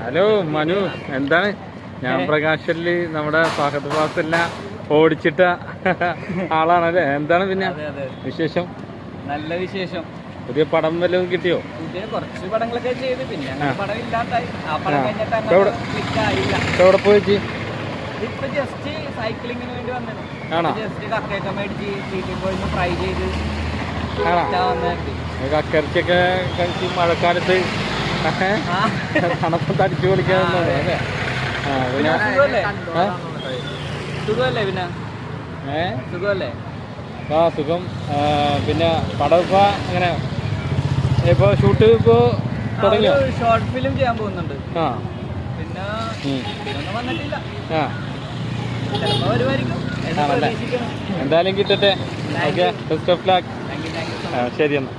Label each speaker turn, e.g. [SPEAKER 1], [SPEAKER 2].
[SPEAKER 1] Hello Manu, എന്താണ്? ഞാൻ പ്രകാശനില് നമ്മുടെ ഫഹദ് ഫാസിലിനെ ഓടിച്ചിട്ട ആളാണല്ലേ? എന്താണ് പിന്നെ വിശേഷം?
[SPEAKER 2] നല്ല വിശേഷം.
[SPEAKER 1] പുതിയ പടം വല്ലതും കിട്ടിയോ?
[SPEAKER 2] പുതിയ കുറച്ച് പടങ്ങളൊക്കെ ചെയ്ത്, പിന്നെ പടം ഇല്ലാണ്ടായി. ആ പടം കഴിഞ്ഞിട്ട്
[SPEAKER 1] എവിടെ പോയി?
[SPEAKER 2] ഇപ്പൊ ജസ്റ്റ് സൈക്ലിങ്ങിന് വേണ്ടി വന്നത്.
[SPEAKER 1] ആണോ?
[SPEAKER 2] ജസ്റ്റ് കക്കയൊക്കെ മേടിച്ച് വീട്ടിൽ പോയി ഫ്രൈ ചെയ്ത്
[SPEAKER 1] കക്കയിറച്ചിയൊക്കെ കഴിച്ച് മഴക്കാലത്ത് തണുപ്പത്ത് അടിച്ചു പൊളിക്കാന്നുള്ളത് അല്ലേ?
[SPEAKER 2] സുഖമല്ലേ? പിന്നെ സുഖമല്ലേ?
[SPEAKER 1] ആ സുഖം. പിന്നെ പടം ഇപ്പൊ അങ്ങനെ ഇപ്പൊ ഷൂട്ട് ഇപ്പോ തുടങ്ങിയോ?
[SPEAKER 2] ഷോർട്ട് ഫിലിം ചെയ്യാൻ പോകുന്നുണ്ട്. പിന്നെ വന്നിട്ടില്ല. ചിലപ്പോ വരുമായിരിക്കും.
[SPEAKER 1] എന്തായാലും കിട്ടട്ടെ. Okay, best of luck. ശരി എന്നാ.